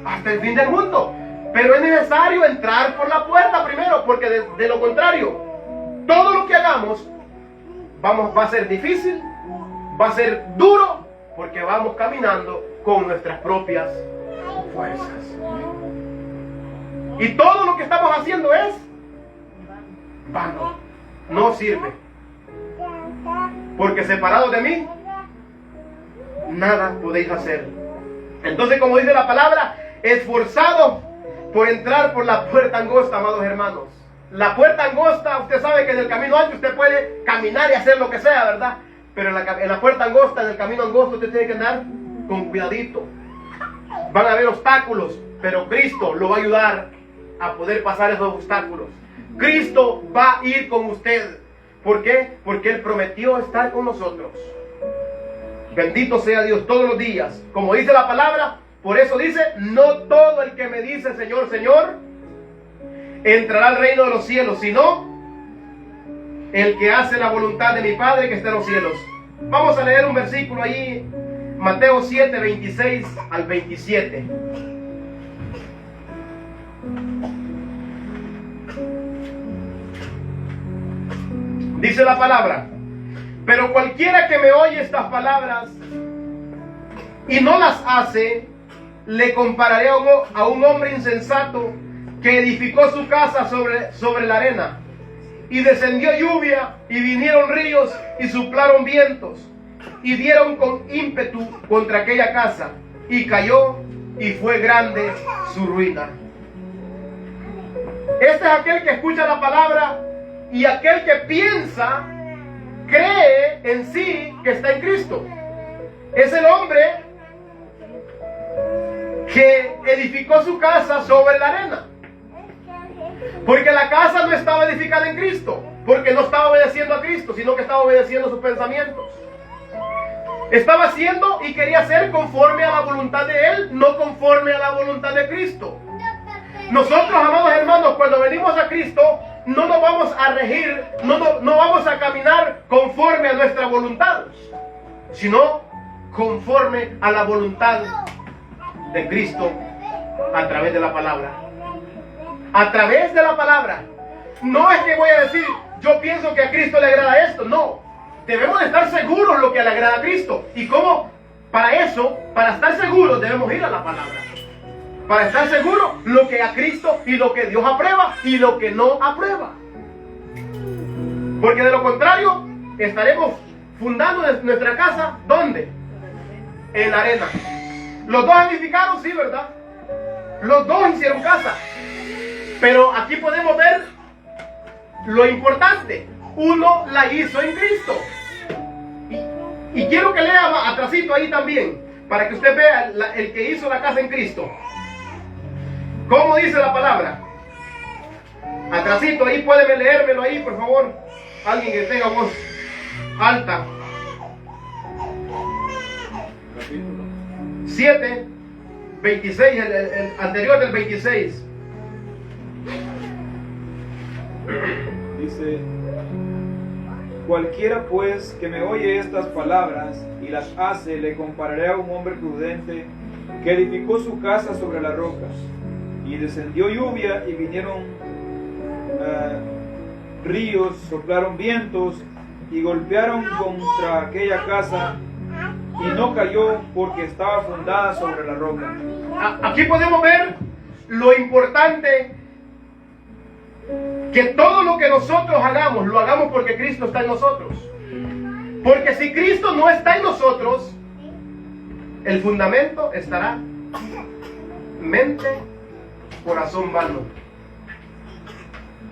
Hasta el fin del mundo. Pero es necesario entrar por la puerta primero, porque de lo contrario, todo lo que hagamos va a ser difícil, va a ser duro, porque vamos caminando con nuestras propias fuerzas. Y todo lo que estamos haciendo es vano, no sirve. Porque separados de mí, nada podéis hacer. Entonces, como dice la palabra, esforzado por entrar por la puerta angosta, amados hermanos. La puerta angosta, usted sabe que en el camino ancho usted puede caminar y hacer lo que sea, ¿verdad? Pero en la puerta angosta, en el camino angosto, usted tiene que andar con cuidadito. Van a haber obstáculos, pero Cristo lo va a ayudar a poder pasar esos obstáculos. Cristo va a ir con usted. ¿Por qué? Porque Él prometió estar con nosotros. Bendito sea Dios todos los días. Como dice la palabra, por eso dice, no todo el que me dice Señor, Señor, entrará al reino de los cielos, sino el que hace la voluntad de mi Padre que está en los cielos. Vamos a leer un versículo ahí, Mateo 7, 26 al 27. Dice la palabra: pero cualquiera que me oye estas palabras y no las hace, le compararé a un hombre insensato que edificó su casa sobre la arena. Y descendió lluvia, y vinieron ríos, y soplaron vientos, y dieron con ímpetu contra aquella casa, y cayó, y fue grande su ruina. Este es aquel que escucha la palabra, y aquel que piensa, cree en sí que está en Cristo. Es el hombre que edificó su casa sobre la arena. Porque la casa no estaba edificada en Cristo, porque no estaba obedeciendo a Cristo, sino que estaba obedeciendo a sus pensamientos. Estaba haciendo y quería hacer conforme a la voluntad de Él, no conforme a la voluntad de Cristo. Nosotros, amados hermanos, cuando venimos a Cristo, no nos vamos a regir, no vamos a caminar conforme a nuestra voluntad, sino conforme a la voluntad de Cristo a través de la palabra. A través de la palabra. No es que voy a decir, yo pienso que a Cristo le agrada esto. No, debemos de estar seguros lo que le agrada a Cristo. ¿Y cómo? Para eso, para estar seguros, debemos ir a la palabra. Para estar seguros lo que a Cristo y lo que Dios aprueba y lo que no aprueba. Porque de lo contrario, estaremos fundando nuestra casa, ¿dónde? En la arena. Los dos edificaron, sí, ¿verdad? Los dos hicieron casa. Pero aquí podemos ver lo importante. Uno la hizo en Cristo. Y quiero que lea atrasito ahí también, para que usted vea el que hizo la casa en Cristo. ¿Cómo dice la palabra? Atrasito ahí, puede leérmelo ahí, por favor. Alguien que tenga voz alta. 7, 26, el anterior del 26. Dice: cualquiera pues que me oye estas palabras y las hace, le compararé a un hombre prudente que edificó su casa sobre la roca. Y descendió lluvia, y vinieron ríos, soplaron vientos, y golpearon contra aquella casa, y no cayó, porque estaba fundada sobre la roca. Aquí podemos ver lo importante, que todo lo que nosotros hagamos, lo hagamos porque Cristo está en nosotros. Porque si Cristo no está en nosotros, el fundamento estará mente, corazón vano.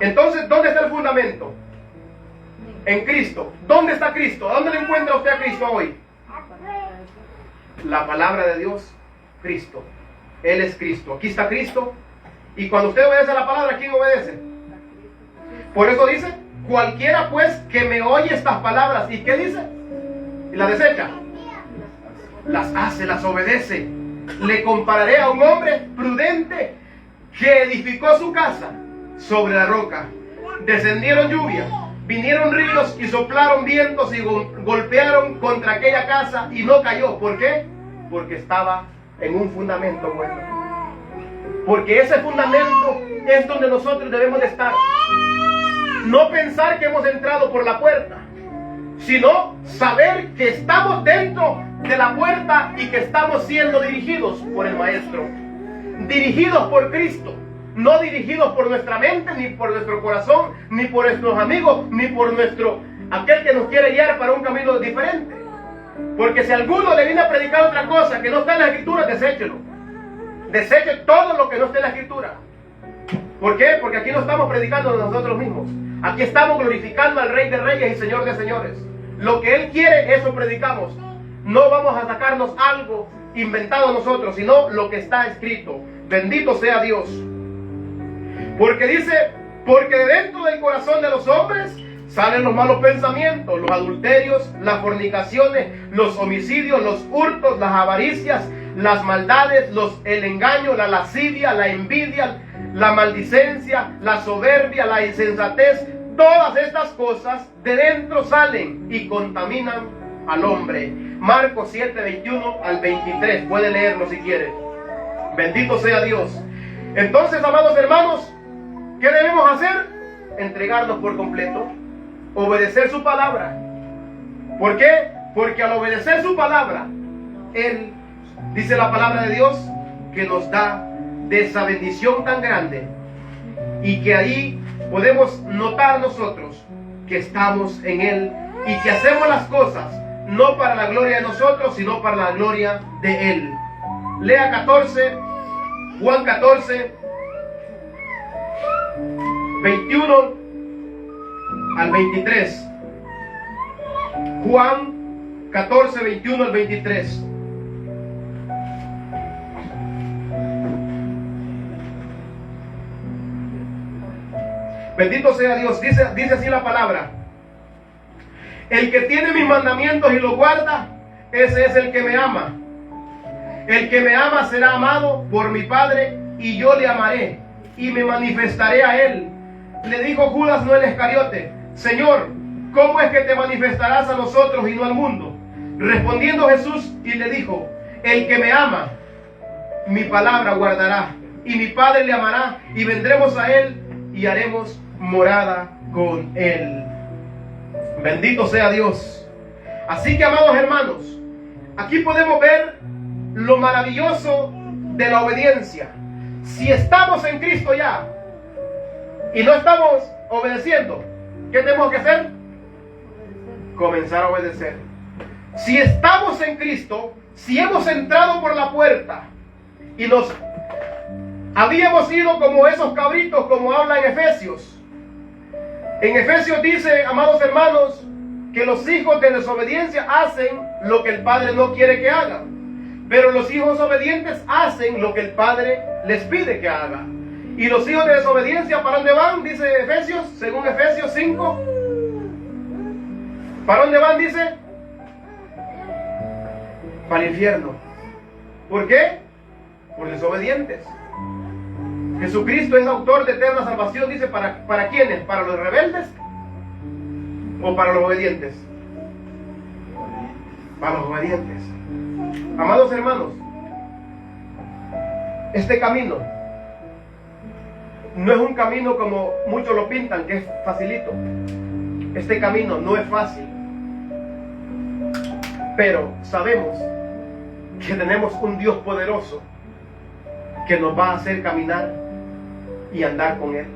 Entonces, ¿dónde está el fundamento? En Cristo. ¿Dónde está Cristo? ¿A dónde le encuentra usted a Cristo hoy? La palabra de Dios, Cristo. Él es Cristo. Aquí está Cristo. Y cuando usted obedece a la palabra, ¿quién obedece? Por eso dice: cualquiera pues que me oye estas palabras. ¿Y qué dice? Y las desecha. Las hace, las obedece. Le compararé a un hombre prudente que edificó su casa sobre la roca. descendieron lluvia, vinieron ríos y soplaron vientos y golpearon contra aquella casa y no cayó. ¿Por qué? Porque estaba en un fundamento bueno. Porque ese fundamento es donde nosotros debemos de estar. No pensar que hemos entrado por la puerta, sino saber que estamos dentro de la puerta y que estamos siendo dirigidos por el Maestro. Dirigidos por Cristo. No dirigidos por nuestra mente, ni por nuestro corazón, ni por nuestros amigos, ni por aquel que nos quiere guiar para un camino diferente. Porque si alguno le viene a predicar otra cosa que no está en la Escritura, deséchelo. Deseche todo lo que no esté en la Escritura. ¿Por qué? Porque aquí no estamos predicando de nosotros mismos. Aquí estamos glorificando al Rey de Reyes y Señor de Señores. Lo que Él quiere, eso predicamos. No vamos a sacarnos algo inventado nosotros, sino lo que está escrito. Bendito sea Dios. Porque dice, porque dentro del corazón de los hombres salen los malos pensamientos, los adulterios, las fornicaciones, los homicidios, los hurtos, las avaricias, las maldades, el engaño, la lascivia, la envidia, la maldicencia, la soberbia, la insensatez. Todas estas cosas de dentro salen y contaminan al hombre. Marcos 7, 21 al 23. Puede leerlo si quiere. Bendito sea Dios. Entonces, amados hermanos, ¿qué debemos hacer? Entregarnos por completo. Obedecer su palabra. ¿Por qué? Porque al obedecer su palabra, Él, dice la palabra de Dios, que nos da de esa bendición tan grande. Y que ahí podemos notar nosotros que estamos en Él y que hacemos las cosas no para la gloria de nosotros, sino para la gloria de Él. Lea 14, Juan 14, 21 al 23. Juan 14, 21 al 23. Bendito sea Dios. Dice así la palabra. El que tiene mis mandamientos y los guarda, ese es el que me ama. El que me ama será amado por mi Padre, y yo le amaré y me manifestaré a él. Le dijo Judas, no el Iscariote: Señor, ¿cómo es que te manifestarás a nosotros y no al mundo? Respondiendo Jesús y le dijo: el que me ama, mi palabra guardará, y mi Padre le amará, y vendremos a él y haremos morada con él. Bendito sea Dios. Así que, amados hermanos, aquí podemos ver lo maravilloso de la obediencia. Si estamos en Cristo ya y no estamos obedeciendo, ¿qué tenemos que hacer? Comenzar a obedecer. Si estamos en Cristo, si hemos entrado por la puerta y nos habíamos ido como esos cabritos, como habla en Efesios. En Efesios dice, amados hermanos, que los hijos de desobediencia hacen lo que el Padre no quiere que hagan. Pero los hijos obedientes hacen lo que el Padre les pide que hagan. Y los hijos de desobediencia, ¿para dónde van? Dice Efesios, según Efesios 5. ¿Para dónde van? Dice, para el infierno. ¿Por qué? Por desobedientes. Jesucristo es autor de eterna salvación, dice, ¿para quiénes? ¿Para los rebeldes o para los obedientes? Para los obedientes. Amados hermanos, este camino no es un camino como muchos lo pintan, que es facilito. Este camino no es fácil, pero sabemos que tenemos un Dios poderoso que nos va a hacer caminar y andar con Él.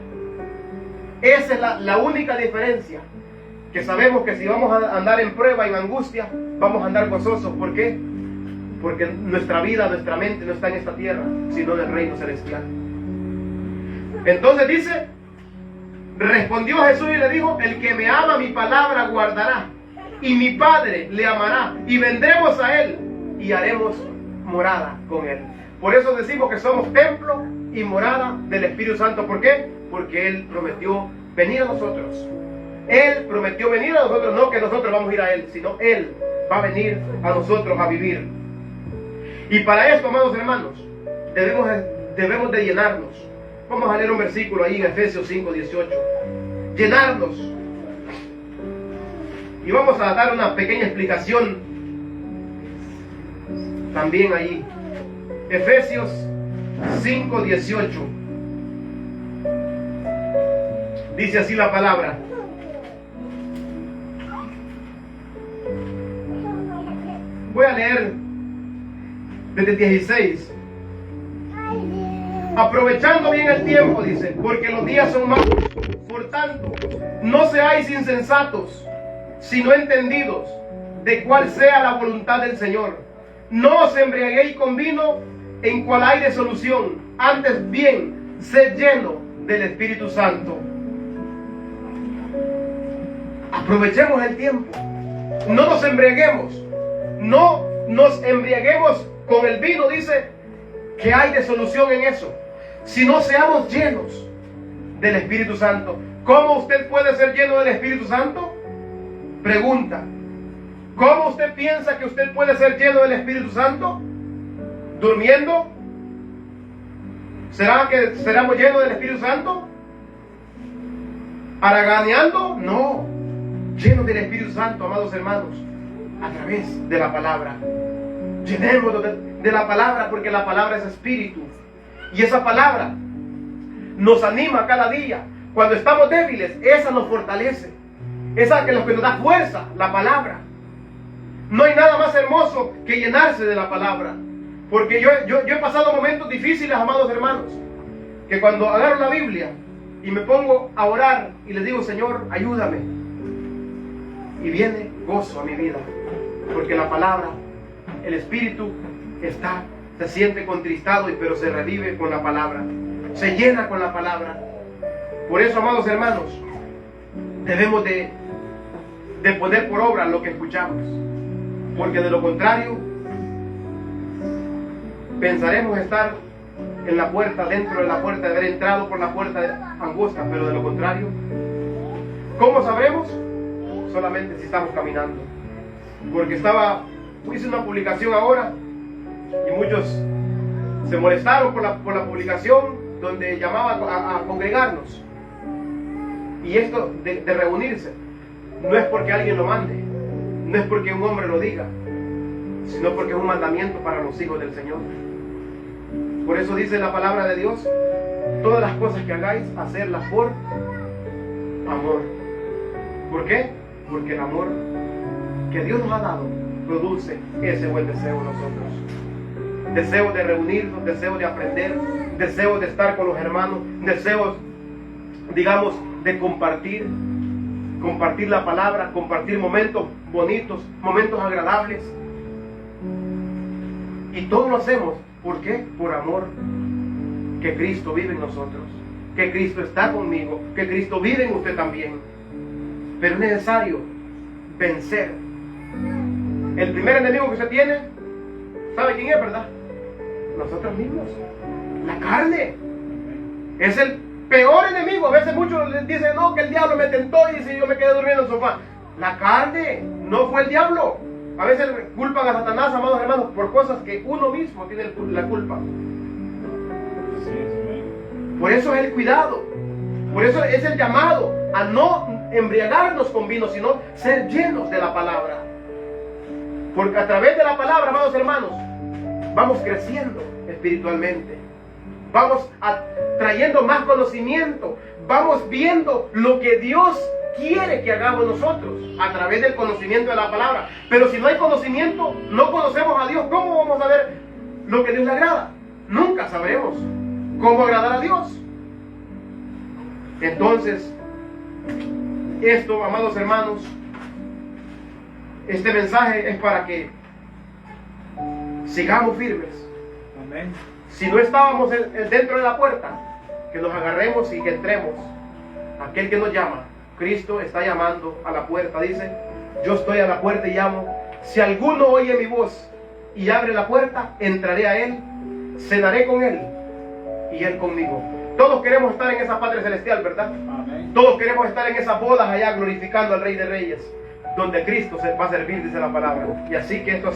Esa es la única diferencia, que sabemos que si vamos a andar en prueba y en angustia, vamos a andar gozosos. ¿Por qué? Porque nuestra vida, nuestra mente no está en esta tierra, sino en el reino celestial. Entonces dice, respondió Jesús y le dijo: el que me ama, mi palabra guardará, y mi Padre le amará, y vendremos a Él y haremos morada con Él. Por eso decimos que somos templo y morada del Espíritu Santo. ¿Por qué? Porque Él prometió venir a nosotros. Él prometió venir a nosotros, no que nosotros vamos a ir a Él, sino Él va a venir a nosotros a vivir. Y para esto, amados hermanos, debemos de llenarnos. Vamos a leer un versículo ahí en Efesios 5, 18. llenarnos. Y vamos a dar una pequeña explicación también ahí. Efesios 5:18. Dice así la palabra. Voy a leer desde el 16. Aprovechando bien el tiempo, dice, porque los días son malos. Por tanto, no seáis insensatos, sino entendidos de cuál sea la voluntad del Señor. No os embriaguéis con vino, en cual hay disolución, antes bien, sed lleno del Espíritu Santo. Aprovechemos el tiempo. No nos embriaguemos. No nos embriaguemos con el vino, dice que hay disolución en eso. Sino seamos llenos del Espíritu Santo. ¿Cómo usted puede ser lleno del Espíritu Santo? Pregunta. ¿Cómo usted piensa que usted puede ser lleno del Espíritu Santo? ¿Durmiendo? ¿Será que seremos llenos del Espíritu Santo? ¿Haraganeando? No. Llenos del Espíritu Santo, amados hermanos, a través de la palabra. Llenémonos de la palabra, porque la palabra es espíritu. Y esa palabra nos anima cada día. Cuando estamos débiles, esa nos fortalece. Esa que nos da fuerza, la palabra. No hay nada más hermoso que llenarse de la palabra. Porque yo he pasado momentos difíciles, amados hermanos, que cuando agarro la Biblia y me pongo a orar y le digo, Señor, ayúdame, y viene gozo a mi vida, porque la palabra, el espíritu se siente contristado, pero se revive con la palabra, se llena con la palabra. Por eso, amados hermanos, debemos de poner por obra lo que escuchamos, porque de lo contrario pensaremos estar en la puerta, dentro de la puerta, de haber entrado por la puerta angosta, pero de lo contrario, ¿cómo sabremos? Solamente si estamos caminando. Porque hice una publicación ahora y muchos se molestaron por la publicación donde llamaba a congregarnos. Y esto de reunirse no es porque alguien lo mande, no es porque un hombre lo diga, sino porque es un mandamiento para los hijos del Señor. Por eso dice la palabra de Dios, todas las cosas que hagáis, hacerlas por amor. ¿Por qué? Porque el amor que Dios nos ha dado produce ese buen deseo en nosotros. Deseo de reunirnos, deseo de aprender, deseo de estar con los hermanos, deseos, digamos, de compartir la palabra, compartir momentos bonitos, momentos agradables. Y todo lo hacemos, ¿por qué? Por amor, que Cristo vive en nosotros, que Cristo está conmigo, que Cristo vive en usted también. Pero es necesario vencer. El primer enemigo que se tiene, ¿sabe quién es, verdad? Nosotros mismos. La carne. Es el peor enemigo. A veces muchos les dicen, no, que el diablo me tentó y dice, yo me quedé durmiendo en el sofá. La carne, no fue el diablo. A veces culpan a Satanás, amados hermanos, por cosas que uno mismo tiene la culpa. Por eso es el cuidado. Por eso es el llamado a no embriagarnos con vino, sino ser llenos de la palabra. Porque a través de la palabra, amados hermanos, vamos creciendo espiritualmente. Vamos trayendo más conocimiento. Vamos viendo lo que Dios quiere que hagamos nosotros a través del conocimiento de la palabra. Pero si no hay conocimiento, no conocemos a Dios. ¿Cómo vamos a ver lo que Dios le agrada? Nunca sabremos cómo agradar a Dios. Entonces, esto, amados hermanos, este mensaje es para que sigamos firmes. Amén. Si no estábamos dentro de la puerta, que nos agarremos y que entremos. Aquel que nos llama, Cristo está llamando a la puerta. Dice, yo estoy a la puerta y llamo. Si alguno oye mi voz y abre la puerta, entraré a él, cenaré con él y él conmigo. Todos queremos estar en esa patria celestial, ¿verdad? Amén. Todos queremos estar en esas bodas allá glorificando al Rey de Reyes, donde Cristo se va a servir, dice la palabra. Y así que esto